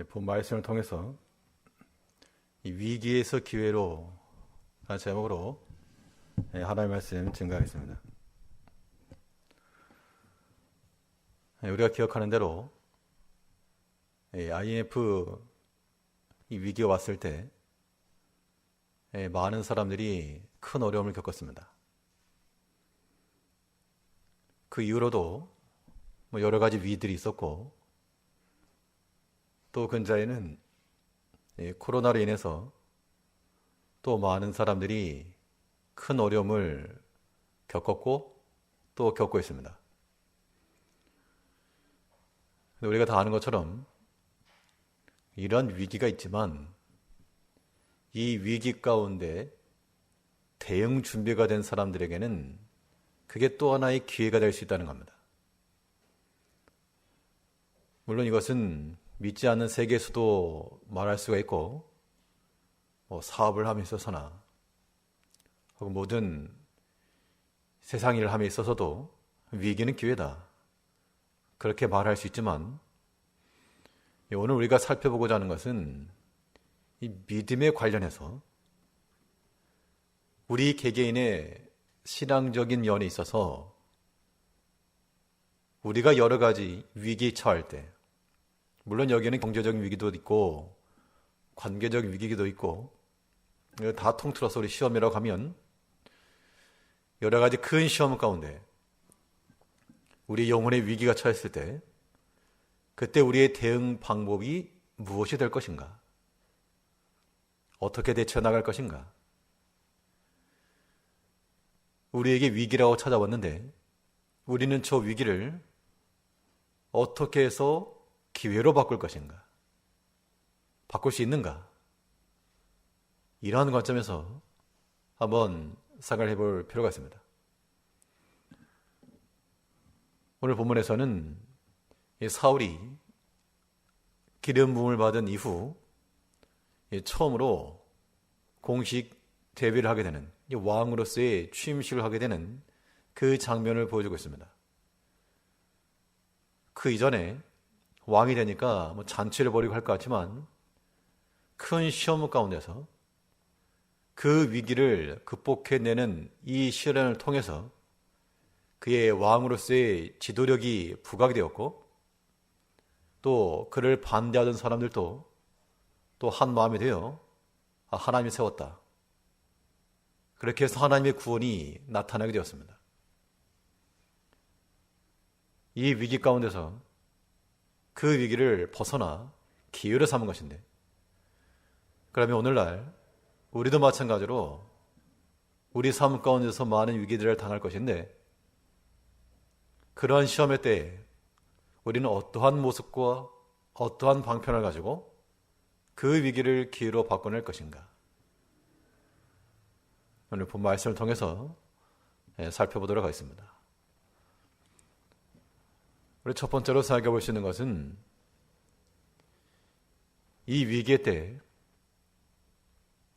본 말씀을 통해서 이 위기에서 기회로 라는 제목으로 하나님의 말씀 증거하겠습니다. 우리가 기억하는 대로 IMF 이 위기가 왔을 때 많은 사람들이 큰 어려움을 겪었습니다. 그 이후로도 여러 가지 위기들이 있었고, 또 근자에는 코로나로 인해서 또 많은 사람들이 큰 어려움을 겪었고 또 겪고 있습니다. 우리가 다 아는 것처럼 이런 위기가 있지만 이 위기 가운데 대응 준비가 된 사람들에게는 그게 또 하나의 기회가 될 수 있다는 겁니다. 물론 이것은 믿지 않는 세계에서도 말할 수가 있고, 사업을 함에 있어서나 혹은 모든 세상 일을 함에 있어서도 위기는 기회다, 그렇게 말할 수 있지만, 오늘 우리가 살펴보고자 하는 것은 이 믿음에 관련해서 우리 개개인의 신앙적인 면에 있어서 우리가 여러 가지 위기에 처할 때, 물론 여기에는 경제적인 위기도 있고 관계적 위기도 있고 다 통틀어서 우리 시험이라고 하면 여러 가지 큰 시험 가운데 우리 영혼의 위기가 처했을 때, 그때 우리의 대응 방법이 무엇이 될 것인가? 어떻게 대처해 나갈 것인가? 우리에게 위기라고 찾아왔는데 우리는 저 위기를 어떻게 해서 기회로 바꿀 것인가? 바꿀 수 있는가? 이러한 관점에서 한번 생각을 해볼 필요가 있습니다. 오늘 본문에서는 사울이 기름 부음을 받은 이후 처음으로 공식 데뷔를 하게 되는, 왕으로서의 취임식을 하게 되는 그 장면을 보여주고 있습니다. 그 이전에 왕이 되니까 잔치를 벌이고 할 것 같지만 큰 시험 가운데서 그 위기를 극복해내는 이 시련을 통해서 그의 왕으로서의 지도력이 부각이 되었고, 또 그를 반대하던 사람들도 또 한 마음이 되어 하나님이 세웠다, 그렇게 해서 하나님의 구원이 나타나게 되었습니다. 이 위기 가운데서 그 위기를 벗어나 기회로 삼은 것인데, 그러면 오늘날 우리도 마찬가지로 우리 삶 가운데서 많은 위기들을 당할 것인데, 그러한 시험의 때에 우리는 어떠한 모습과 어떠한 방편을 가지고 그 위기를 기회로 바꿔낼 것인가? 오늘 본 말씀을 통해서 살펴보도록 하겠습니다. 우리 첫 번째로 생각해 볼 수 있는 것은 이 위기의 때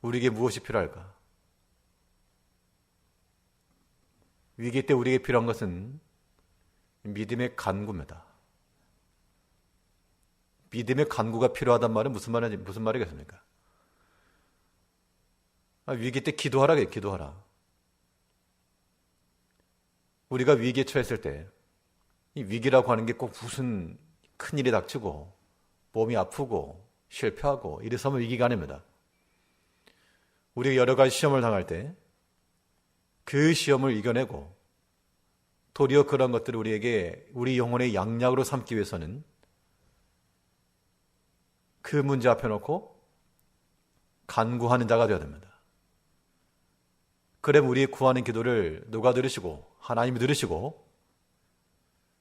우리에게 무엇이 필요할까? 위기 때 우리에게 필요한 것은 믿음의 간구입니다. 믿음의 간구가 필요하단 말은 무슨 말이겠습니까? 위기 때 기도하라, 기도하라. 우리가 위기에 처했을 때, 이 위기라고 하는 게 꼭 무슨 큰일이 닥치고 몸이 아프고 실패하고 이래서면 위기가 아닙니다. 우리가 여러 가지 시험을 당할 때 그 시험을 이겨내고 도리어 그런 것들을 우리 영혼의 양약으로 삼기 위해서는 그 문제 앞에 놓고 간구하는 자가 되어야 됩니다. 그럼 우리의 구하는 기도를 누가 들으시고, 하나님이 들으시고,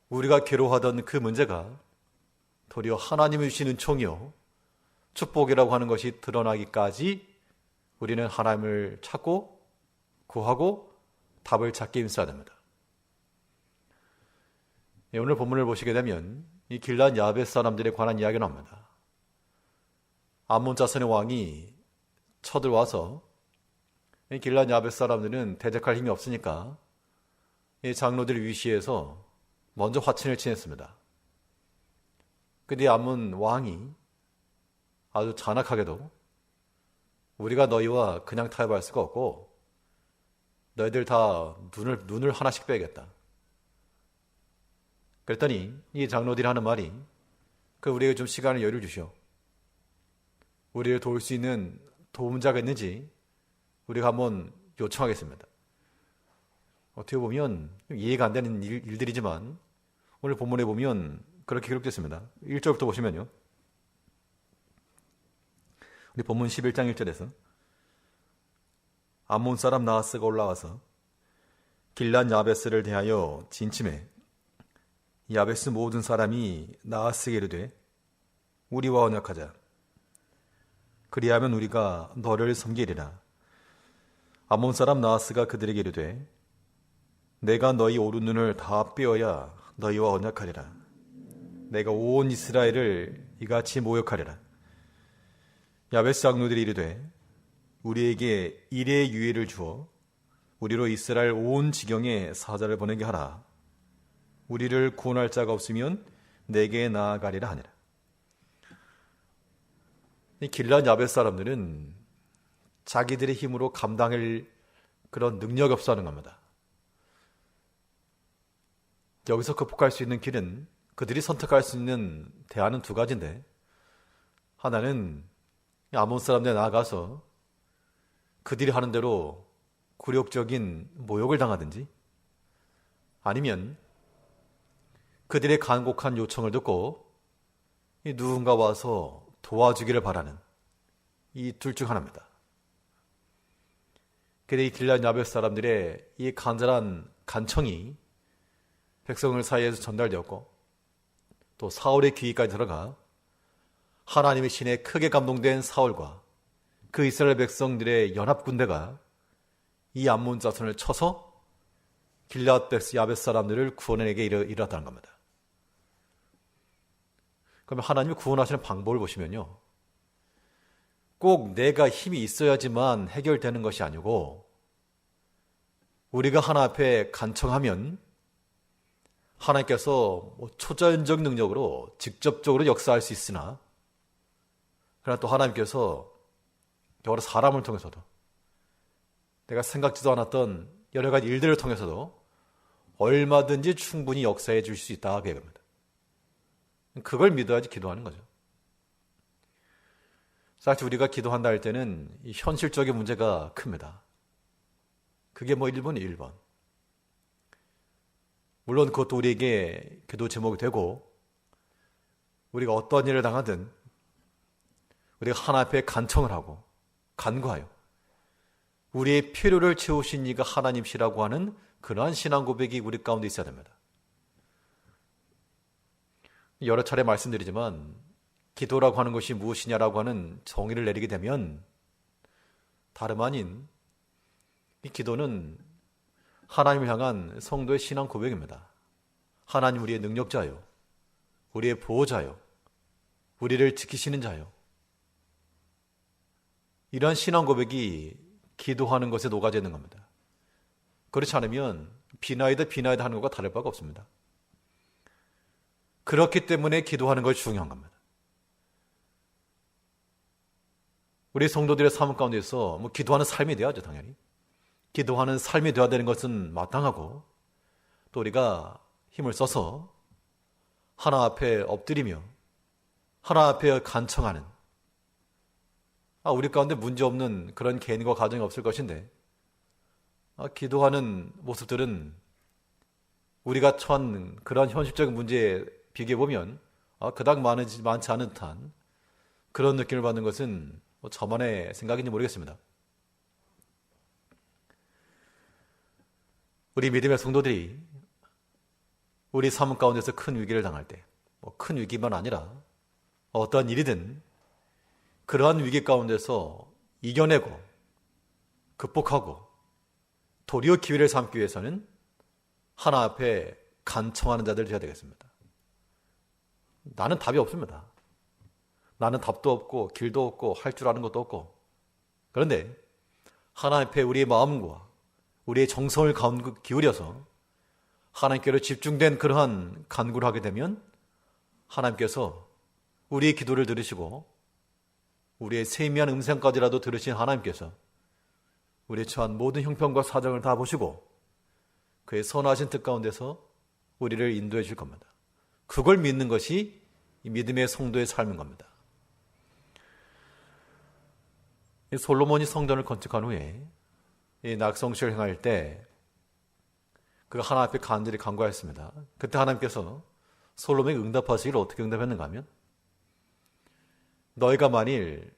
우리가 괴로워하던 그 문제가 도리어 하나님이 주시는 총이요 축복이라고 하는 것이 드러나기까지 우리는 하나님을 찾고 구하고 답을 찾기 힘써야 됩니다. 오늘 본문을 보시게 되면 이 길앗 야벳 사람들에 관한 이야기가 나옵니다. 암몬 자손의 왕이 쳐들어와서 길앗 야벳 사람들은 대적할 힘이 없으니까 이 장로들을 위시해서 먼저 화친을 치냈습니다. 그런데 암몬 왕이 아주 잔악하게도 우리가 너희와 그냥 타협할 수가 없고 너희들 다 눈을 하나씩 빼겠다. 그랬더니 이 장로들이 하는 말이 우리에게 좀 시간을 여유를 주시오. 우리를 도울 수 있는 도움자가 있는지 우리가 한번 요청하겠습니다. 어떻게 보면 이해가 안 되는 일들이지만 오늘 본문에 보면 그렇게 기록됐습니다. 1절부터 보시면요. 우리 본문 11장 1절에서 암몬 사람 나하스가 올라와서 길란 야베스를 대하여 진침해 야베스 모든 사람이 나하스에게 이르되 우리와 언약하자. 그리하면 우리가 너를 섬기리라. 암몬 사람 나하스가 그들에게 이르되 내가 너희 오른 눈을 다 빼어야 너희와 언약하리라. 내가 온 이스라엘을 이같이 모욕하리라. 야베스 장로들이 이르되 우리에게 일의 유예를 주어 우리로 이스라엘 온 지경에 사자를 보내게 하라. 우리를 구원할 자가 없으면 내게 나아가리라 하니라. 이 길란 야베스 사람들은 자기들의 힘으로 감당할 그런 능력이 없어 하는 겁니다. 여기서 극복할 수 있는 길은 그들이 선택할 수 있는 대안은 두 가지인데, 하나는 아몬 사람들에 나아가서 그들이 하는 대로 굴욕적인 모욕을 당하든지, 아니면 그들의 간곡한 요청을 듣고 누군가 와서 도와주기를 바라는 이 둘 중 하나입니다. 그런데 이 길란 야베스 사람들의 이 간절한 간청이 백성을 사이에서 전달되었고 또 사울의 귀까지 들어가 하나님의 신에 크게 감동된 사울과 그 이스라엘 백성들의 연합군대가 이 암몬 자손을 쳐서 길앗 야베스 사람들을 구원에게 이르렀다는 겁니다. 그러면 하나님이 구원하시는 방법을 보시면요, 꼭 내가 힘이 있어야지만 해결되는 것이 아니고 우리가 하나 앞에 간청하면 하나님께서 초자연적 능력으로 직접적으로 역사할 수 있으나, 그러나 또 하나님께서 여러 사람을 통해서도 내가 생각지도 않았던 여러 가지 일들을 통해서도 얼마든지 충분히 역사해 줄 수 있다 그 얘기입니다. 그걸 믿어야지 기도하는 거죠. 사실 우리가 기도한다 할 때는 이 현실적인 문제가 큽니다. 그게 1번, 1번. 물론 그것도 우리에게 기도 제목이 되고, 우리가 어떠한 일을 당하든 우리가 하나 앞에 간청을 하고 간구하여 우리의 필요를 채우신 이가 하나님이시라고 하는 그러한 신앙 고백이 우리 가운데 있어야 됩니다. 여러 차례 말씀드리지만 기도라고 하는 것이 무엇이냐라고 하는 정의를 내리게 되면 다름 아닌 이 기도는 하나님을 향한 성도의 신앙 고백입니다. 하나님 우리의 능력자요, 우리의 보호자요, 우리를 지키시는 자요. 이러한 신앙 고백이 기도하는 것에 녹아져 있는 겁니다. 그렇지 않으면 비나이다 하는 것과 다를 바가 없습니다. 그렇기 때문에 기도하는 것이 중요한 겁니다. 우리 성도들의 삶 가운데서 기도하는 삶이 되어야죠, 당연히. 기도하는 삶이 되어야 되는 것은 마땅하고, 또 우리가 힘을 써서 하나 앞에 엎드리며 하나 앞에 간청하는, 우리 가운데 문제없는 그런 개인과 가정이 없을 것인데, 기도하는 모습들은 우리가 처한 그런 현실적인 문제에 비교해보면 그닥 많지 않은 듯한 그런 느낌을 받는 것은 저만의 생각인지 모르겠습니다. 우리 믿음의 성도들이 우리 삶 가운데서 큰 위기를 당할 때, 큰 위기만 아니라 어떠한 일이든 그러한 위기 가운데서 이겨내고 극복하고 도리어 기회를 삼기 위해서는 하나 앞에 간청하는 자들이 되어야 되겠습니다. 나는 답이 없습니다. 나는 답도 없고 길도 없고 할 줄 아는 것도 없고, 그런데 하나 앞에 우리의 마음과 우리의 정성을 기울여서 하나님께로 집중된 그러한 간구를 하게 되면 하나님께서 우리의 기도를 들으시고 우리의 세미한 음성까지라도 들으신 하나님께서 우리의 처한 모든 형편과 사정을 다 보시고 그의 선하신 뜻 가운데서 우리를 인도해 줄 겁니다. 그걸 믿는 것이 이 믿음의 성도의 삶인 겁니다. 이 솔로몬이 성전을 건축한 후에 이 낙성시를 행할 때 그가 하나님 앞에 간절히 간구하였습니다. 그때 하나님께서 솔로몬에게 응답하시기를 어떻게 응답했는가 하면 너희가 만일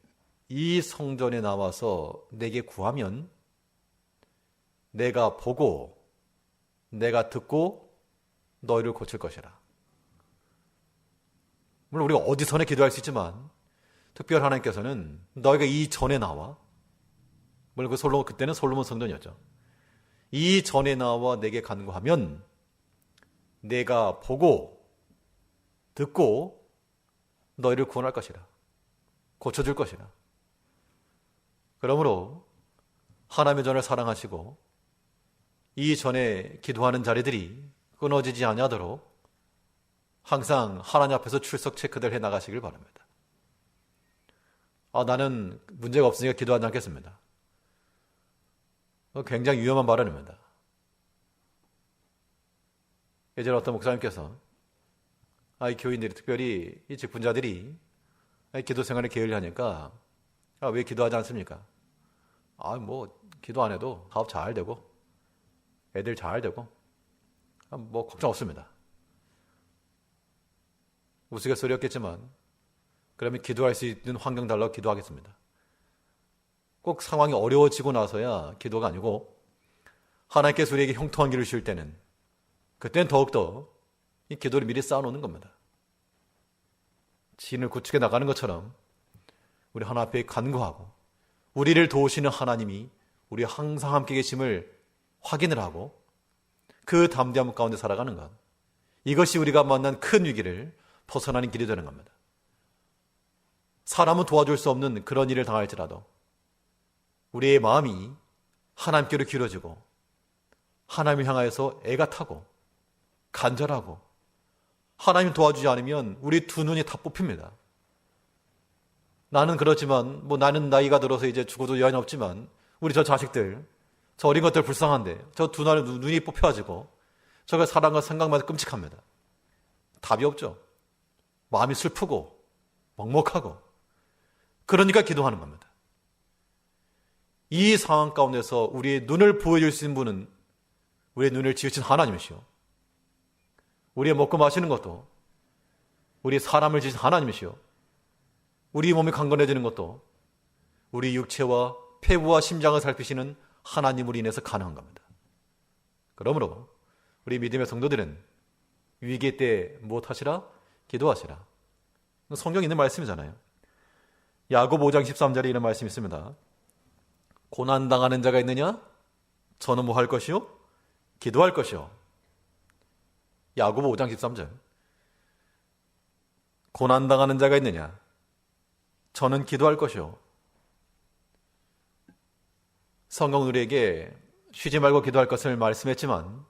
이 성전에 나와서 내게 구하면 내가 보고 내가 듣고 너희를 고칠 것이라. 물론 우리가 어디서나 기도할 수 있지만 특별히 하나님께서는 너희가 이 전에 나와, 물론 그때는 솔로몬 성전이었죠. 이 전에 나와 내게 간구하면 내가 보고 듣고 너희를 구원할 것이라. 고쳐줄 것이라. 그러므로 하나님의 전을 사랑하시고 이 전에 기도하는 자리들이 끊어지지 아니하도록 항상 하나님 앞에서 출석 체크들 해 나가시길 바랍니다. 나는 문제가 없으니까 기도하지 않겠습니다. 굉장히 위험한 발언입니다. 예전에 어떤 목사님께서 이 교인들이, 특별히 이 직분자들이 기도 생활에 게을리하니까 왜 기도하지 않습니까? 기도 안 해도 사업 잘 되고 애들 잘 되고 걱정 없습니다. 우스갯소리였겠지만 그러면 기도할 수 있는 환경 달라고 기도하겠습니다. 꼭 상황이 어려워지고 나서야 기도가 아니고 하나님께서 우리에게 형통한 길을 주실 때는 그때는 더욱더 이 기도를 미리 쌓아놓는 겁니다. 진을 구축해 나가는 것처럼 우리 하나님 앞에 간구하고 우리를 도우시는 하나님이 우리 항상 함께 계심을 확인을 하고 그 담대함 가운데 살아가는 것, 이것이 우리가 만난 큰 위기를 벗어나는 길이 되는 겁니다. 사람은 도와줄 수 없는 그런 일을 당할지라도 우리의 마음이 하나님께로 기울어지고 하나님을 향하여서 애가 타고 간절하고 하나님 도와주지 않으면 우리 두 눈이 다 뽑힙니다. 나는 그렇지만 나는 나이가 들어서 이제 죽어도 여한이 없지만 우리 저 자식들, 저 어린 것들 불쌍한데 저 두 눈이 뽑혀가지고 저가 사랑과 생각만 끔찍합니다. 답이 없죠. 마음이 슬프고 먹먹하고 그러니까 기도하는 겁니다. 이 상황 가운데서 우리의 눈을 보여줄 수 있는 분은 우리의 눈을 지으신 하나님이시오. 우리의 먹고 마시는 것도 우리 사람을 지으신 하나님이시오. 우리 몸이 강건해지는 것도 우리 육체와 폐부와 심장을 살피시는 하나님으로 인해서 가능한 겁니다. 그러므로 우리 믿음의 성도들은 위기 때 무엇하시라? 기도하시라. 성경에 있는 말씀이잖아요. 야고보 5장 13절에 이런 말씀이 있습니다. 고난당하는 자가 있느냐? 저는 뭐 할 것이요? 기도할 것이요. 야고보 5장 13절. 고난당하는 자가 있느냐? 저는 기도할 것이요. 성경 우리에게 쉬지 말고 기도할 것을 말씀했지만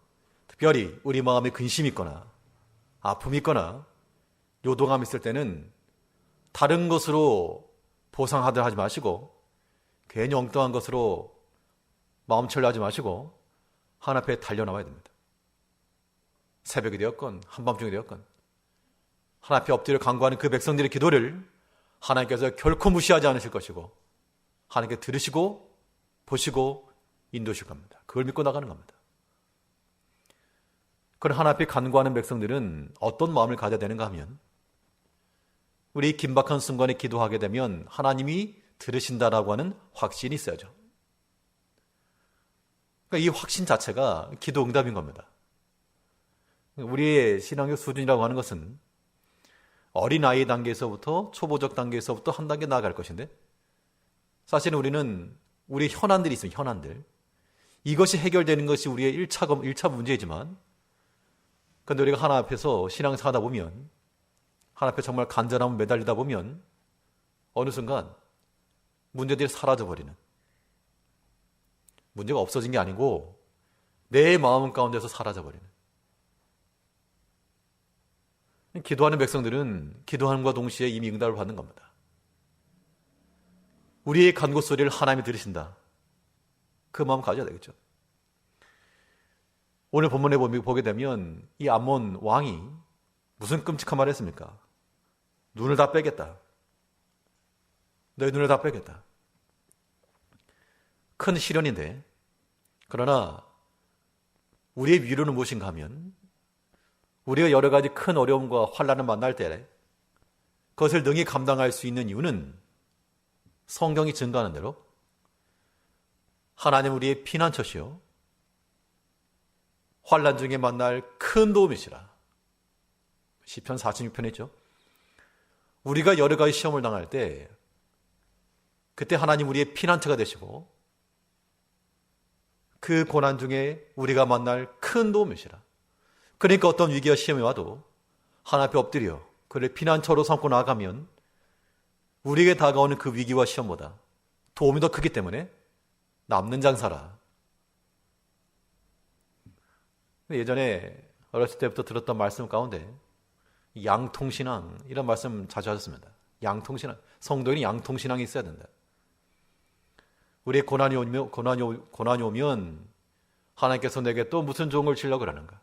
특별히 우리 마음에 근심이 있거나 아픔이 있거나 요동함이 있을 때는 다른 것으로 보상하듯 하지 마시고 괜히 엉뚱한 것으로 마음 철려하지 마시고 하나님 앞에 달려나와야 됩니다. 새벽이 되었건 한밤중이 되었건 하나님 앞에 엎드려 간구하는 그 백성들의 기도를 하나님께서 결코 무시하지 않으실 것이고 하나님께 들으시고 보시고 인도하실 겁니다. 그걸 믿고 나가는 겁니다. 그런 하나님 앞에 간구하는 백성들은 어떤 마음을 가져야 되는가 하면 우리 긴박한 순간에 기도하게 되면 하나님이 들으신다라고 하는 확신이 있어야죠. 그러니까 이 확신 자체가 기도 응답인 겁니다. 우리의 신앙의 수준이라고 하는 것은 어린아이 단계에서부터 초보적 단계에서부터 한 단계 나아갈 것인데 사실은 우리는 우리 현안들이 있습니다. 현안들. 이것이 해결되는 것이 우리의 1차 문제이지만 그런데 우리가 하나님 앞에서 신앙생활하다 보면 하나님 앞에 정말 간절함을 매달리다 보면 어느 순간 문제들이 사라져버리는, 문제가 없어진 게 아니고 내 마음 가운데서 사라져버리는. 기도하는 백성들은 기도하는과 동시에 이미 응답을 받는 겁니다. 우리의 간구 소리를 하나님이 들으신다. 그 마음 가져야 되겠죠. 오늘 본문에 보게 되면 이 암몬 왕이 무슨 끔찍한 말을 했습니까? 눈을 다 빼겠다. 너희 눈을 다 빼겠다. 큰 시련인데, 그러나 우리의 위로는 무엇인가 하면 우리가 여러 가지 큰 어려움과 환난을 만날 때 그것을 능히 감당할 수 있는 이유는 성경이 증거하는 대로 하나님 우리의 피난처시요 환난 중에 만날 큰 도움이시라. 시편 46편에 있죠. 우리가 여러 가지 시험을 당할 때 그때 하나님 우리의 피난처가 되시고 그 고난 중에 우리가 만날 큰 도움이시라. 그러니까 어떤 위기와 시험이 와도 하나님 앞에 엎드려 그를 피난처로 삼고 나아가면 우리에게 다가오는 그 위기와 시험보다 도움이 더 크기 때문에 남는 장사라. 예전에 어렸을 때부터 들었던 말씀 가운데 양통신앙 이런 말씀 자주 하셨습니다. 양통신앙. 성도인이 양통신앙이 있어야 된다. 우리의 고난이 오면 하나님께서 내게 또 무슨 종을 주려고 그러는가?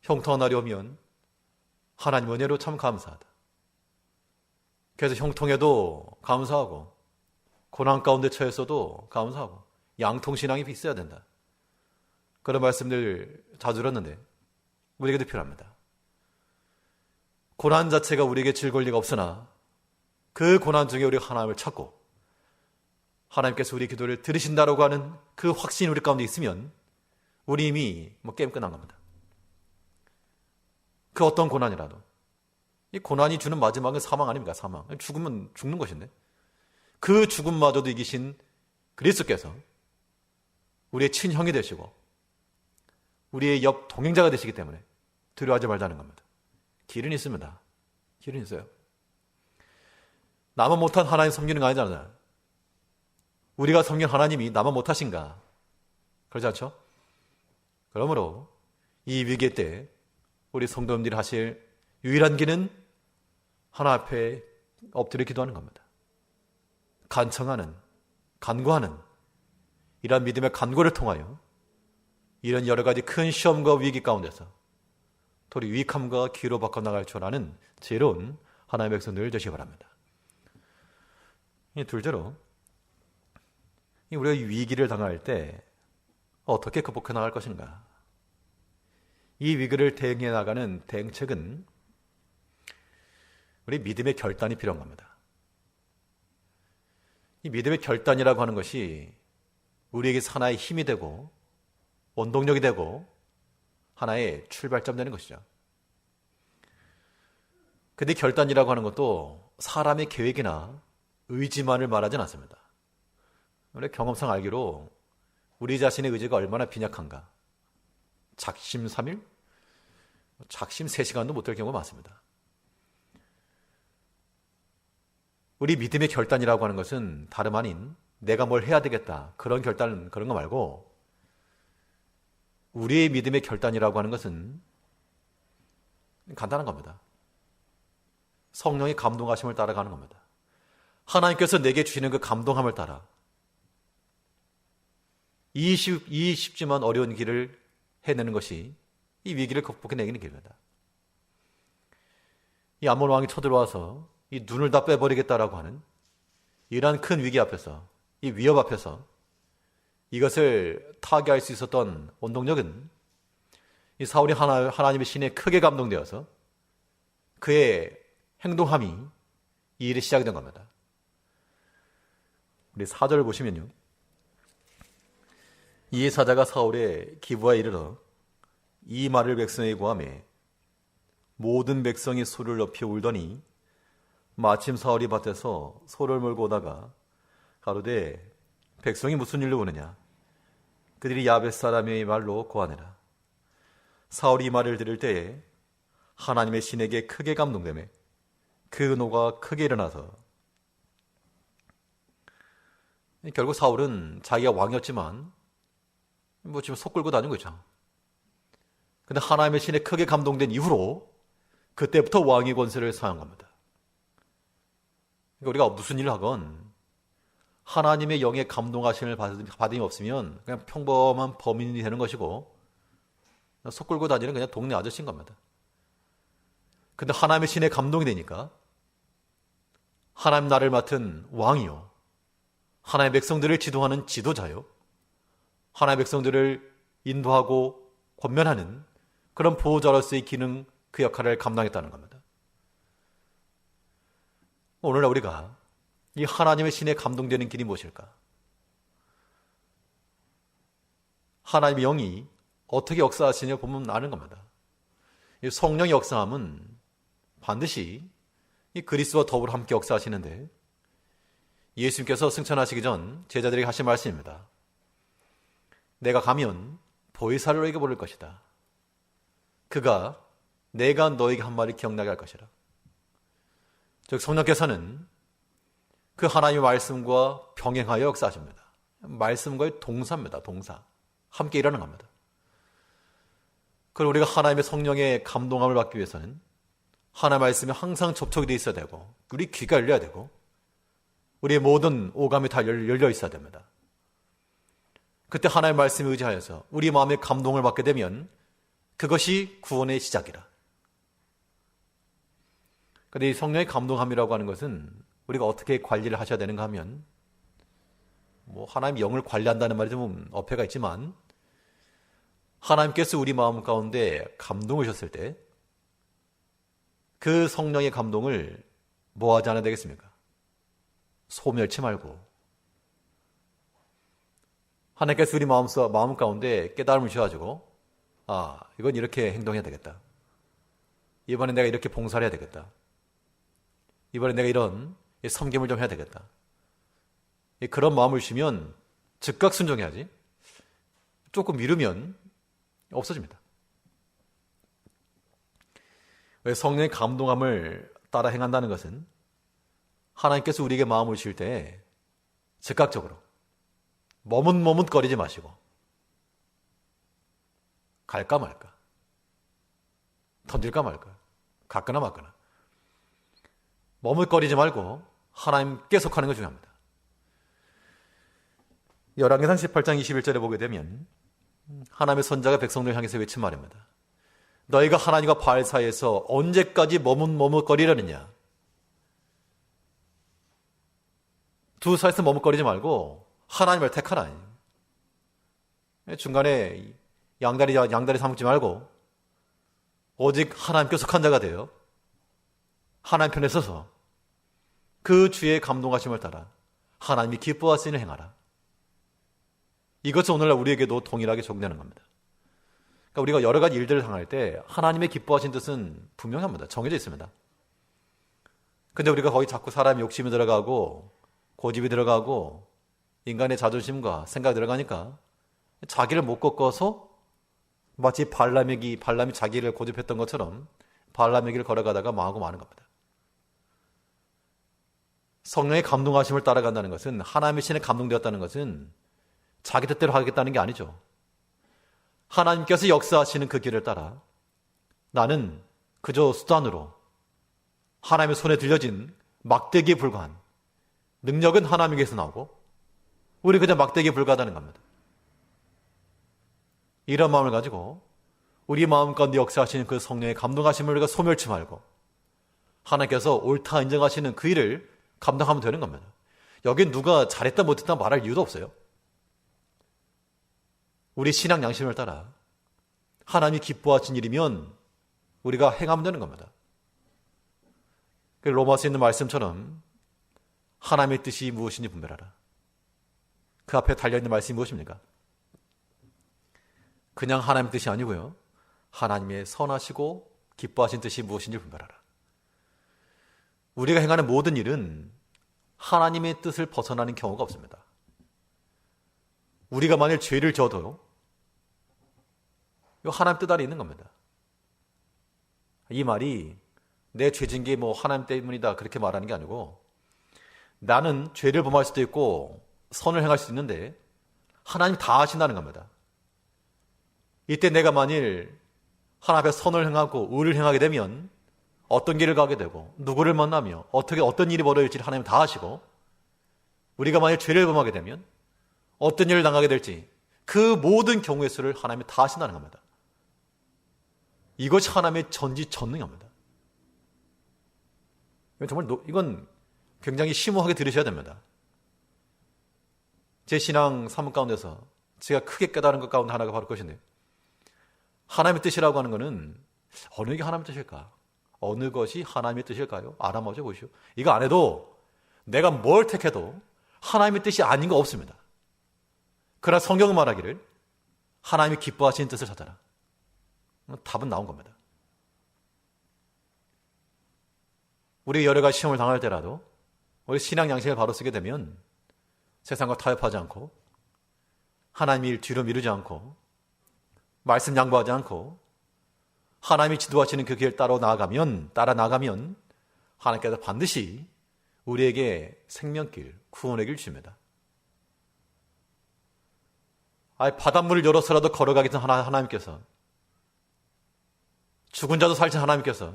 형통한 날이 오면 하나님 은혜로 참 감사하다. 그래서 형통에도 감사하고 고난 가운데 처했어도 감사하고 양통신앙이 있어야 된다. 그런 말씀들 자주 들었는데 우리에게도 필요합니다. 고난 자체가 우리에게 즐거울 리가 없으나 그 고난 중에 우리가 하나님을 찾고 하나님께서 우리 기도를 들으신다라고 하는 그 확신이 우리 가운데 있으면 우리 이미 게임 끝난 겁니다. 그 어떤 고난이라도 이 고난이 주는 마지막은 사망 아닙니까? 사망. 죽으면 죽는 것인데 그 죽음마저도 이기신 그리스도께서 우리의 친형이 되시고 우리의 옆 동행자가 되시기 때문에 두려워하지 말자는 겁니다. 길은 있습니다. 길은 있어요. 나만 못한 하나님 섬기는 거 아니잖아요. 우리가 섬기는 하나님이 나만 못하신가? 그렇지 않죠? 그러므로 이 위기 때 우리 성도님들이 하실 유일한 길은 하나 앞에 엎드려 기도하는 겁니다. 간청하는, 간구하는 이러한 믿음의 간구를 통하여 이런 여러 가지 큰 시험과 위기 가운데서 도리 유익함과 기회로 바꿔나갈 줄 아는 지혜로운 하나님의 백성들 되시기 바랍니다. 둘째로 우리가 위기를 당할 때 어떻게 극복해 나갈 것인가? 이 위기를 대응해 나가는 대응책은 우리 믿음의 결단이 필요한 겁니다. 이 믿음의 결단이라고 하는 것이 우리에게 하나의 힘이 되고 원동력이 되고 하나의 출발점 되는 것이죠. 근데 결단이라고 하는 것도 사람의 계획이나 의지만을 말하진 않습니다. 우리 경험상 알기로 우리 자신의 의지가 얼마나 빈약한가. 작심 3일? 작심 3시간도 못 될 경우가 많습니다. 우리 믿음의 결단이라고 하는 것은 다름 아닌 내가 뭘 해야 되겠다. 그런 결단, 그런 거 말고 우리의 믿음의 결단이라고 하는 것은 간단한 겁니다. 성령의 감동하심을 따라가는 겁니다. 하나님께서 내게 주시는 그 감동함을 따라 이 쉽지만 어려운 길을 해내는 것이 이 위기를 극복해내기는 길입니다. 이 암몬 왕이 쳐들어와서 이 눈을 다 빼버리겠다라고 하는 이러한 큰 위기 앞에서, 이 위협 앞에서 이것을 타개할 수 있었던 원동력은 이 사울이 하나님의 신에 크게 감동되어서 그의 행동함이 이 일이 시작된 겁니다. 우리 4절을 보시면요. 이에 사자가 사울의 기부하에 이르러 이 말을 백성에게 고하매 모든 백성이 소리를 높여 울더니 마침 사울이 밭에서 소를 몰고 오다가 가로되 백성이 무슨 일로 오느냐? 그들이 야벳 사람의 말로 고하느라. 사울이 이 말을 들을 때에 하나님의 신에게 크게 감동되매 그 노가 크게 일어나서 결국 사울은 자기가 왕이었지만 지금 속 끌고 다니고 있죠. 근데 하나님의 신에 크게 감동된 이후로 그때부터 왕의 권세를 사용한 겁니다. 그러니까 우리가 무슨 일을 하건 하나님의 영의 감동하심을 받음이 없으면 그냥 평범한 범인이 되는 것이고 속 끌고 다니는 그냥 동네 아저씨인 겁니다. 근데 하나님의 신의 감동이 되니까 하나님 나라를 맡은 왕이요, 하나님의 백성들을 지도하는 지도자요, 하나님의 백성들을 인도하고 권면하는 그런 보호자로서의 기능, 그 역할을 감당했다는 겁니다. 오늘날 우리가 이 하나님의 신에 감동되는 길이 무엇일까? 하나님의 영이 어떻게 역사하시냐 보면 아는 겁니다. 이 성령의 역사함은 반드시 이 그리스도와 더불어 함께 역사하시는데, 예수님께서 승천하시기 전 제자들에게 하신 말씀입니다. 내가 가면 보혜사를 너에게 보낼 것이다. 그가 내가 너에게 한 말을 기억나게 할 것이라. 즉 성령께서는 그 하나님의 말씀과 병행하여 역사하십니다. 말씀과의 동사입니다. 동사. 함께 일하는 겁니다. 그리고 우리가 하나님의 성령의 감동함을 받기 위해서는 하나님의 말씀이 항상 접촉이 되어 있어야 되고, 우리 귀가 열려야 되고, 우리의 모든 오감이 다 열려 있어야 됩니다. 그때 하나님의 말씀에 의지하여서 우리 마음에 감동을 받게 되면 그것이 구원의 시작이라. 그런데 이 성령의 감동함이라고 하는 것은 우리가 어떻게 관리를 하셔야 되는가 하면, 하나님 영을 관리한다는 말이 좀 어폐가 있지만, 하나님께서 우리 마음 가운데 감동을 주셨을 때 그 성령의 감동을 뭐 하지 않아야 되겠습니까? 소멸치 말고, 하나님께서 우리 마음 가운데 깨달음을 주셔가지고, 이건 이렇게 행동해야 되겠다. 이번에 내가 이렇게 봉사를 해야 되겠다. 이번에 내가 이런 섬김을 좀 해야 되겠다. 그런 마음을 주시면 즉각 순종해야지. 조금 미루면 없어집니다. 왜 성령의 감동함을 따라 행한다는 것은 하나님께서 우리에게 마음을 주실 때 즉각적으로 머뭇머뭇거리지 마시고 갈까 말까, 던질까 말까, 갔거나 말거나 머뭇거리지 말고 하나님께 속하는 게 중요합니다. 열왕기상 18장 21절에 보게 되면 하나님의 선자가 백성들을 향해서 외친 말입니다. 너희가 하나님과 바알 사이에서 언제까지 머뭇머뭇거리려느냐. 두 사이에서 머뭇거리지 말고 하나님을 택하라. 중간에 양다리 삼지 말고 오직 하나님께 속한 자가 되어 하나님 편에 서서 그 주의 감동하심을 따라 하나님이 기뻐하시는 행하라. 이것은 오늘날 우리에게도 동일하게 적용되는 겁니다. 그러니까 우리가 여러 가지 일들을 당할 때 하나님의 기뻐하신 뜻은 분명합니다. 정해져 있습니다. 근데 우리가 거기 자꾸 사람의 욕심이 들어가고 고집이 들어가고 인간의 자존심과 생각이 들어가니까 자기를 못 꺾어서 마치 발람이 자기를 고집했던 것처럼 발람의 길을 걸어가다가 망하고 마는 겁니다. 성령의 감동하심을 따라간다는 것은, 하나님의 신에 감동되었다는 것은 자기 뜻대로 하겠다는 게 아니죠. 하나님께서 역사하시는 그 길을 따라 나는 그저 수단으로 하나님의 손에 들려진 막대기에 불과한, 능력은 하나님께서 나오고 우리 그저 막대기에 불과하다는 겁니다. 이런 마음을 가지고 우리 마음 가운데 역사하시는 그 성령의 감동하심을 우리가 소멸치 말고 하나님께서 옳다 인정하시는 그 일을 감당하면 되는 겁니다. 여긴 누가 잘했다 못했다 말할 이유도 없어요. 우리 신앙 양심을 따라 하나님이 기뻐하신 일이면 우리가 행하면 되는 겁니다. 로마서에 있는 말씀처럼 하나님의 뜻이 무엇인지 분별하라. 그 앞에 달려있는 말씀이 무엇입니까? 그냥 하나님의 뜻이 아니고요, 하나님의 선하시고 기뻐하신 뜻이 무엇인지 분별하라. 우리가 행하는 모든 일은 하나님의 뜻을 벗어나는 경우가 없습니다. 우리가 만일 죄를 져도 이거 하나님 뜻 아래 있는 겁니다. 이 말이 내 죄진 게 하나님 때문이다 그렇게 말하는 게 아니고, 나는 죄를 범할 수도 있고 선을 행할 수 있는데 하나님 다 아신다는 겁니다. 이때 내가 만일 하나님 앞에 선을 행하고 의를 행하게 되면 어떤 길을 가게 되고 누구를 만나며 어떤 일이 벌어질지 하나님 다 아시고, 우리가 만약 죄를 범하게 되면 어떤 일을 당하게 될지 그 모든 경우의 수를 하나님이 다 아신다는 겁니다. 이것이 하나님의 전지전능합니다. 정말 이건 굉장히 심오하게 들으셔야 됩니다. 제 신앙 삶 가운데서 제가 크게 깨달은 것 가운데 하나가 바로 그것인데, 하나님의 뜻이라고 하는 것은 어느 게 하나님의 뜻일까? 어느 것이 하나님의 뜻일까요? 알아보셔 보시오. 이거 안 해도 내가 뭘 택해도 하나님의 뜻이 아닌 거 없습니다. 그러나 성경은 말하기를 하나님이 기뻐하시는 뜻을 찾아라. 답은 나온 겁니다. 우리 여러 가지 시험을 당할 때라도 우리 신앙 양식을 바로 쓰게 되면 세상과 타협하지 않고 하나님의 일 뒤로 미루지 않고 말씀 양보하지 않고 하나님이 지도하시는 그 길 따라 나아가면 하나님께서 반드시 우리에게 생명길, 구원의 길 주십니다. 바닷물을 열어서라도 걸어가기 전 하나님께서, 죽은 자도 살신 하나님께서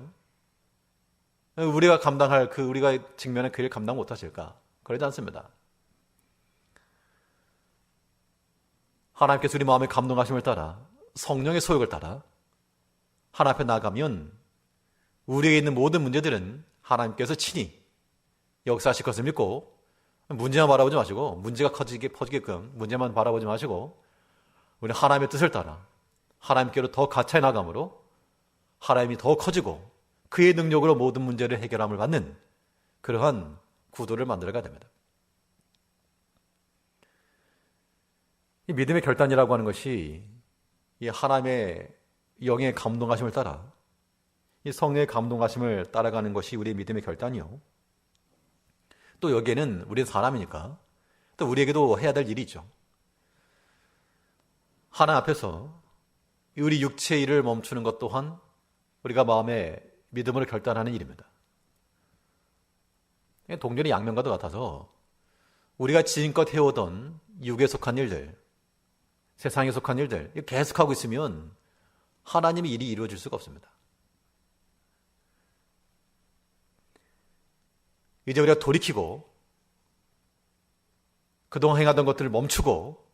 우리가 감당할 우리가 직면한 그 일 감당 못하실까? 그러지 않습니다. 하나님께서 우리 마음의 감동하심을 따라 성령의 소욕을 따라 하나님 앞에 나가면 우리에게 있는 모든 문제들은 하나님께서 친히 역사하실 것을 믿고, 문제만 바라보지 마시고, 문제가 퍼지게끔 문제만 바라보지 마시고 우리 하나님의 뜻을 따라 하나님께로 더 가차에 나감으로 하나님이 더 커지고 그의 능력으로 모든 문제를 해결함을 받는 그러한 구도를 만들어가야 됩니다. 이 믿음의 결단이라고 하는 것이 이 하나님의 영의 감동하심을 따라, 이 성령의 감동하심을 따라가는 것이 우리의 믿음의 결단이요. 또 여기에는 우리는 사람이니까 또 우리에게도 해야 될 일이 있죠. 하나님 앞에서 우리 육체의 일을 멈추는 것 또한 우리가 마음에 믿음으로 결단하는 일입니다. 동전이 양면과도 같아서 우리가 지금껏 해오던 육에 속한 일들, 세상에 속한 일들 계속하고 있으면 하나님의 일이 이루어질 수가 없습니다. 이제 우리가 돌이키고 그동안 행하던 것들을 멈추고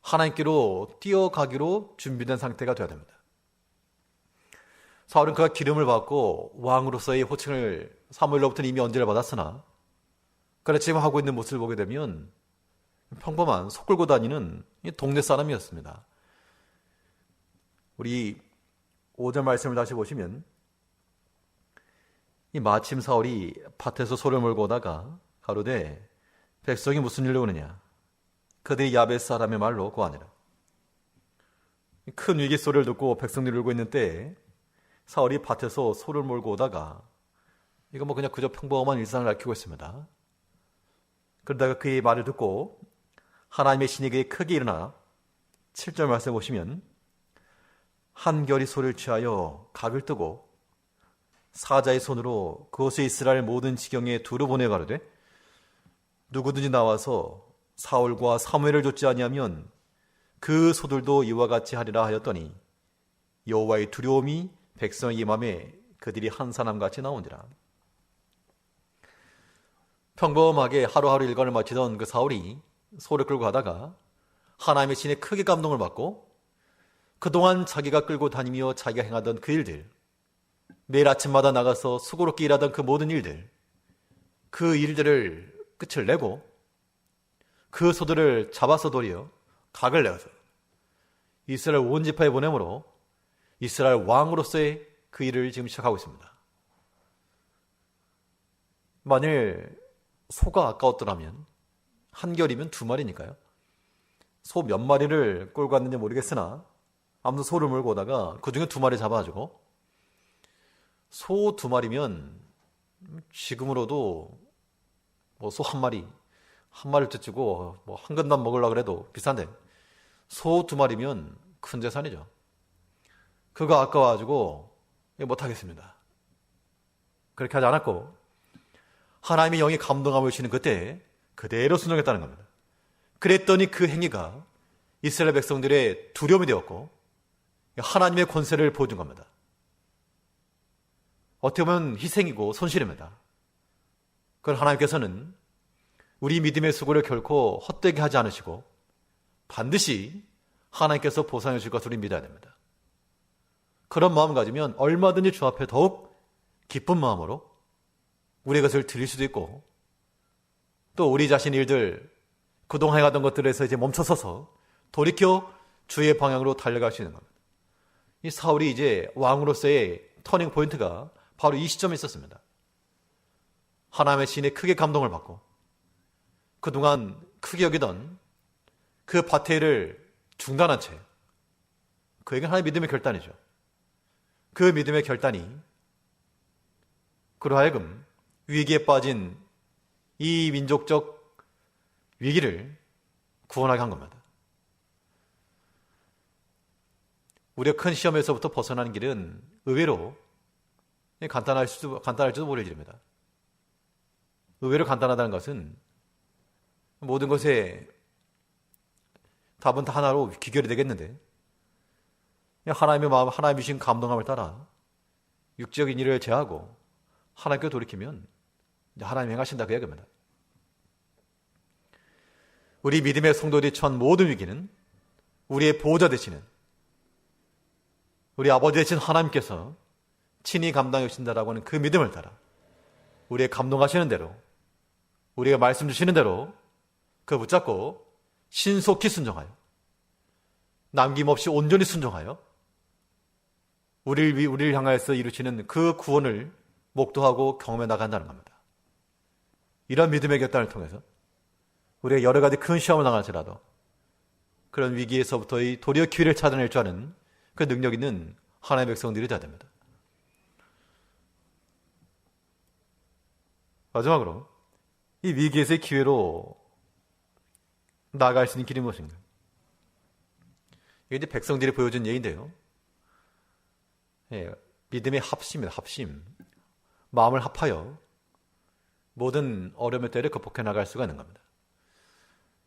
하나님께로 뛰어가기로 준비된 상태가 되어야 됩니다. 사울은 그가 기름을 받고 왕으로서의 호칭을 사무엘로부터는 이미 언제를 받았으나, 그래 지금 하고 있는 모습을 보게 되면 평범한 속 끌고 다니는 동네 사람이었습니다. 우리 5절 말씀을 다시 보시면, 이 마침 사울이 밭에서 소를 몰고 오다가 가로되 백성이 무슨 일로 오느냐, 그들이 야벳 사람의 말로 고하니라. 큰 위기 소리를 듣고 백성들이 울고 있는 때에 사울이 밭에서 소를 몰고 오다가, 이거 그냥 그저 평범한 일상을 앓고 있습니다. 그러다가 그의 말을 듣고 하나님의 신이 그에 크게 일어나 7절 말씀 보시면, 한결이 소리를 취하여 각을 뜨고 사자의 손으로 그것을 이스라엘 모든 지경에 두루 보내 가로되 누구든지 나와서 사울과 사무엘을 좇지 아니하면 그 소들도 이와 같이 하리라 하였더니 여호와의 두려움이 백성의 임함에 그들이 한 사람같이 나오니라. 평범하게 하루하루 일과를 마치던 그 사울이 소를 끌고 가다가 하나님의 신에 크게 감동을 받고 그동안 자기가 끌고 다니며 자기가 행하던 그 일들, 매일 아침마다 나가서 수고롭게 일하던 그 모든 일들, 그 일들을 끝을 내고 그 소들을 잡아서 도리어 각을 내어서 이스라엘 온 지파에 보내므로 이스라엘 왕으로서의 그 일을 지금 시작하고 있습니다. 만일 소가 아까웠더라면, 한결이면 2마리니까요. 소 몇 마리를 끌고 갔는지 모르겠으나 아무튼 소를 몰고 오다가 그 중에 2마리 잡아가지고, 소 2마리면 지금으로도 소 한 마리를 뜯고 한 근담 먹으려고 해도 비싼데, 소 2마리면 큰 재산이죠. 그거 아까워가지고 못하겠습니다. 그렇게 하지 않았고 하나님의 영이 감동함을 주시는 그때 그대로 순종했다는 겁니다. 그랬더니 그 행위가 이스라엘 백성들의 두려움이 되었고 하나님의 권세를 보여준 겁니다. 어떻게 보면 희생이고 손실입니다. 그걸 하나님께서는 우리 믿음의 수고를 결코 헛되게 하지 않으시고 반드시 하나님께서 보상해 주실 것을 믿어야 됩니다. 그런 마음 가지면 얼마든지 주 앞에 더욱 기쁜 마음으로 우리의 것을 드릴 수도 있고, 또 우리 자신 일들, 그동안 해가던 것들에서 이제 멈춰서서 돌이켜 주의 방향으로 달려갈 수 있는 겁니다. 이 사울이 이제 왕으로서의 터닝 포인트가 바로 이 시점에 있었습니다. 하나님의 신에 크게 감동을 받고 그동안 크게 여기던 그 바테를 중단한 채, 그에게는 하나님의 믿음의 결단이죠. 그 믿음의 결단이 그로 하여금 위기에 빠진 이 민족적 위기를 구원하게 한 겁니다. 우리가 큰 시험에서부터 벗어나는 길은 의외로 간단할지도 모를지입니다. 의외로 간단하다는 것은 모든 것에 답은 다 하나로 귀결이 되겠는데, 하나님의 마음, 하나님이 주신 감동함을 따라 육적인 일을 제하고 하나님께 돌이키면 하나님이 행하신다고 이야기합니다. 우리 믿음의 성도들이 처한 모든 위기는 우리의 보호자 되시는 우리 아버지 되신 하나님께서 친히 감당해 주신다라고 하는 그 믿음을 따라 우리의 감동하시는 대로, 우리가 말씀 주시는 대로 그 붙잡고 신속히 순종하여, 남김없이 온전히 순종하여 우리를 향하여서 이루시는 그 구원을 목도하고 경험해 나간다는 겁니다. 이런 믿음의 결단을 통해서 우리가 여러 가지 큰 시험을 당할지라도 그런 위기에서부터의 도리어 기회를 찾아낼 줄 아는 그 능력 있는 하나님의 백성들이 되어야 됩니다. 마지막으로 이 위기에서의 기회로 나아갈 수 있는 길이 무엇인가? 이게 이제 백성들이 보여준 예인데요. 믿음의 합심입니다. 합심. 마음을 합하여 모든 어려움의 때를 극복해 나갈 수가 있는 겁니다.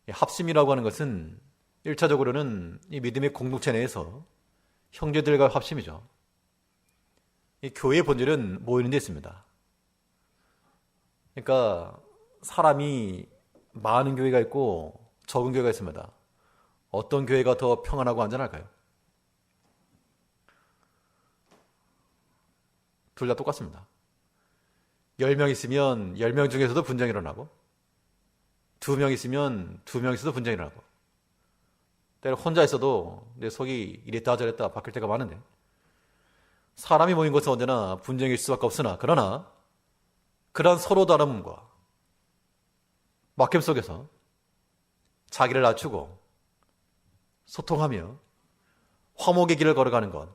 합심이라고 하는 것은 1차적으로는 이 믿음의 공동체 내에서 형제들과 합심이죠. 이 교회의 본질은 모이는 데 있습니다. 그러니까 사람이 많은 교회가 있고 적은 교회가 있습니다. 어떤 교회가 더 평안하고 안전할까요? 둘 다 똑같습니다. 10명 있으면 10명 중에서도 분쟁이 일어나고, 2명 있으면 2명에서도 분쟁이 일어나고, 때로 혼자 있어도 내 속이 이랬다 저랬다 바뀔 때가 많은데, 사람이 모인 곳은 언제나 분쟁일 수밖에 없으나, 그러나 그런 서로 다름과 막힘 속에서 자기를 낮추고 소통하며 화목의 길을 걸어가는 것,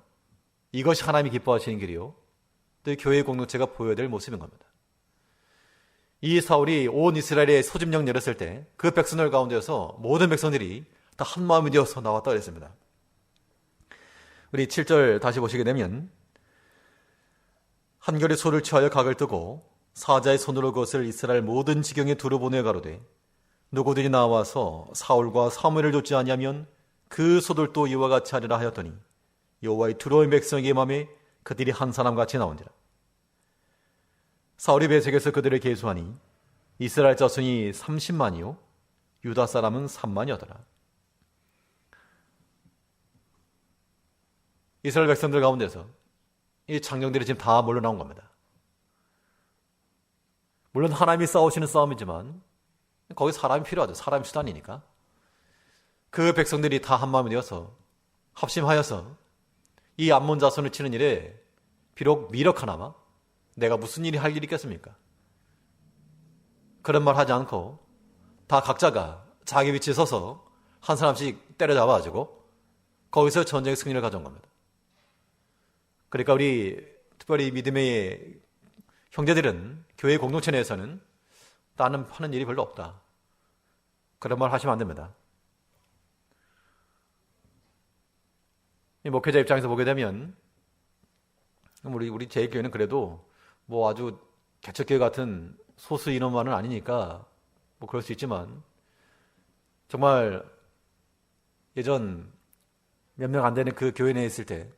이것이 하나님이 기뻐하시는 길이요, 또 교회의 공동체가 보여야 될 모습인 겁니다. 이 사울이 온 이스라엘에 소집령 내렸을 때 그 백성들 가운데서 모든 백성들이 다 한 마음이 되어서 나왔다 그랬습니다. 우리 7절 다시 보시게 되면, 한결의 소를 취하여 각을 뜨고 사자의 손으로 그것을 이스라엘 모든 지경에 두루 보내 가로되, 누구들이 나와서 사울과 사무엘을 좇지 아니하면 그 소들도 이와 같이 하리라 하였더니, 여호와의 두려운 백성에게 맘에 그들이 한 사람같이 나온지라. 사울이 배색에서 그들을 계수하니 이스라엘 자손이 30만이요 유다 사람은 3만이었더라. 이스라엘 백성들 가운데서 이 장정들이 지금 다 몰려 나온 겁니다. 물론 하나님이 싸우시는 싸움이지만 거기 사람이 필요하죠. 사람이 수단이니까. 그 백성들이 다 한마음이 되어서 합심하여서 이 암몬 자손을 치는 일에 비록 미력하나마 내가 무슨 일이 할 일이 있겠습니까? 그런 말 하지 않고 다 각자가 자기 위치에 서서 한 사람씩 때려잡아가지고 거기서 전쟁의 승리를 가져온 겁니다. 그러니까 우리 특별히 믿음의 형제들은 교회 공동체 내에서는 나는 하는 일이 별로 없다, 그런 말 하시면 안 됩니다. 이 목회자 입장에서 보게 되면 우리 제1교회는 그래도 뭐 아주 개척교회 같은 소수 인원만은 아니니까 뭐 그럴 수 있지만, 정말 예전 몇 명 안 되는 그 교회 내에 있을 때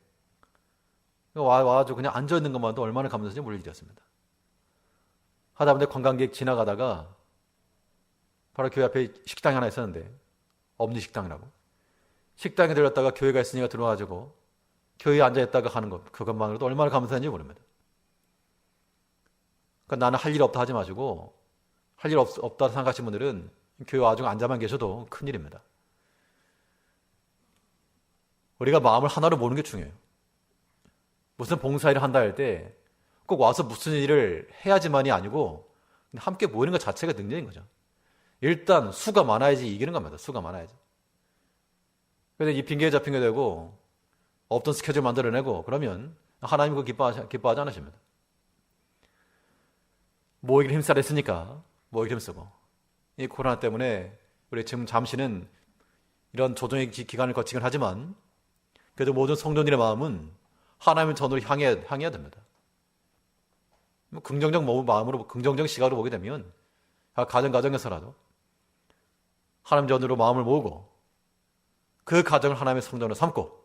와가지고 그냥 앉아있는 것만도 얼마나 감사한지 모를 일이었습니다. 하다못해 관광객 지나가다가 바로 교회 앞에 식당이 하나 있었는데, 엄니식당이라고. 식당에 들렸다가 교회가 있으니까 들어와가지고 교회에 앉아있다가 하는 것, 그것만으로도 얼마나 감사한지 모릅니다. 그러니까 나는 할 일 없다 하지 마시고, 할 일 없다 생각하시는 분들은 교회 와중에 앉아만 계셔도 큰일입니다. 우리가 마음을 하나로 모으는 게 중요해요. 무슨 봉사일을 한다 할 때 꼭 와서 무슨 일을 해야지만이 아니고 함께 모이는 것 자체가 능력인 거죠. 일단 수가 많아야지 이기는 겁니다. 수가 많아야지. 그런데 이 핑계에 잡힌 게 되고 없던 스케줄 만들어내고 그러면 하나님 그거 기뻐하지 않으십니다. 모이기를 힘쓰라 했으니까 모이기를 힘쓰고, 이 코로나 때문에 우리 지금 잠시는 이런 조정의 기간을 거치긴 하지만 그래도 모든 성도들의 마음은 하나님의 전으로 향해야 됩니다. 긍정적 마음으로, 긍정적 시각으로 보게 되면 가정에서라도 하나님 전으로 마음을 모으고 그 가정을 하나님의 성전으로 삼고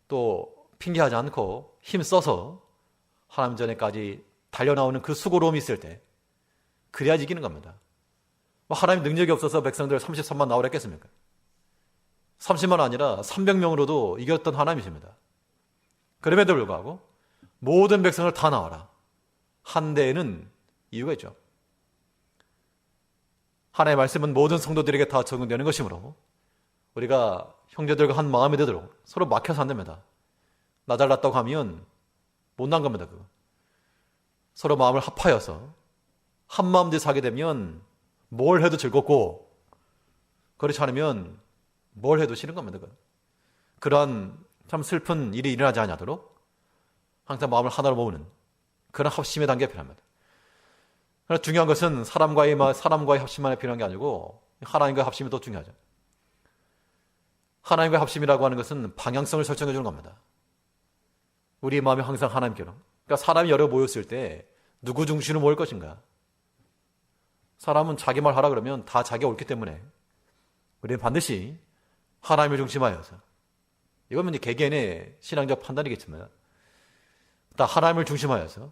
또 핑계하지 않고 힘써서 하나님 전에까지 달려나오는 그 수고로움이 있을 때 그래야지 이기는 겁니다. 하나님 능력이 없어서 백성들 33만 나오라 했겠습니까? 30만 아니라 300명으로도 이겼던 하나님이십니다. 그럼에도 불구하고 모든 백성을 다 나와라. 한 데에는 이유가 있죠. 하나님의 말씀은 모든 성도들에게 다 적용되는 것이므로 우리가 형제들과 한 마음이 되도록 서로 막혀서 안 됩니다. 나 잘났다고 하면 못난 겁니다. 그거. 서로 마음을 합하여서 한 마음 돼 사게 되면 뭘 해도 즐겁고, 그렇지 않으면 뭘 해도 싫은 겁니다. 그거. 그러한 참 슬픈 일이 일어나지 않도록 항상 마음을 하나로 모으는 그런 합심의 단계가 필요합니다. 그러나 중요한 것은 사람과의 합심만이 필요한 게 아니고 하나님과의 합심이 더 중요하죠. 하나님과의 합심이라고 하는 것은 방향성을 설정해 주는 겁니다. 우리 마음이 항상 하나님께로. 그러니까 사람이 여러 모였을 때 누구 중심으로 모일 것인가? 사람은 자기 말 하라 그러면 다 자기가 옳기 때문에 우리는 반드시 하나님을 중심하여서, 이건 이제 개개인의 신앙적 판단이겠지만, 다 하나님을 중심하여서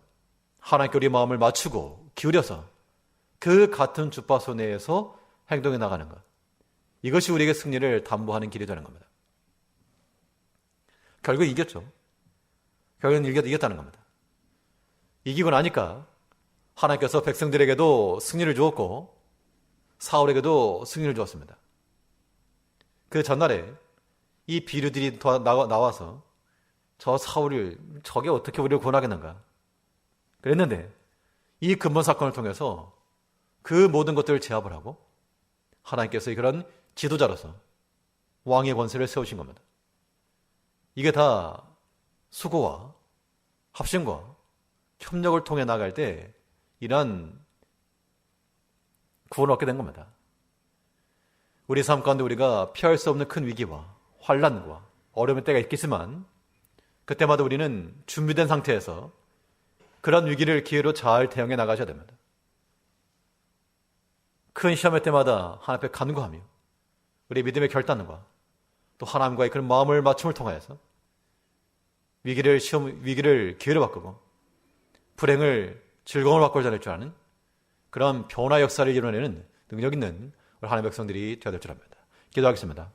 하나님께 우리 마음을 맞추고 기울여서 그 같은 주파수 내에서 행동해 나가는 것, 이것이 우리에게 승리를 담보하는 길이 되는 겁니다. 결국 이겼죠. 결국은 이겼다는 겁니다. 이기고 나니까 하나님께서 백성들에게도 승리를 주었고 사울에게도 승리를 주었습니다. 그 전날에 이 비류들이 나와서 저 사울을, 저게 어떻게 우리를 구원하겠는가 그랬는데, 이 근본 사건을 통해서 그 모든 것들을 제압을 하고 하나님께서 그런 지도자로서 왕의 권세를 세우신 겁니다. 이게 다 수고와 합심과 협력을 통해 나갈 때 이런 구원을 얻게 된 겁니다. 우리 삶 가운데 우리가 피할 수 없는 큰 위기와 환난과 어려움의 때가 있겠지만 그때마다 우리는 준비된 상태에서 그런 위기를 기회로 잘 대응해 나가셔야 됩니다. 큰 시험의 때마다 하나님 앞에 간구하며 우리의 믿음의 결단과 또 하나님과의 그런 마음을 맞춤을 통하여서 위기를 기회로 바꾸고 불행을 즐거움으로 바꿔 자낼 줄 아는 그런 변화 역사를 이뤄내는 능력 있는 우리 하나님의 백성들이 되어야 될 줄 압니다. 기도하겠습니다.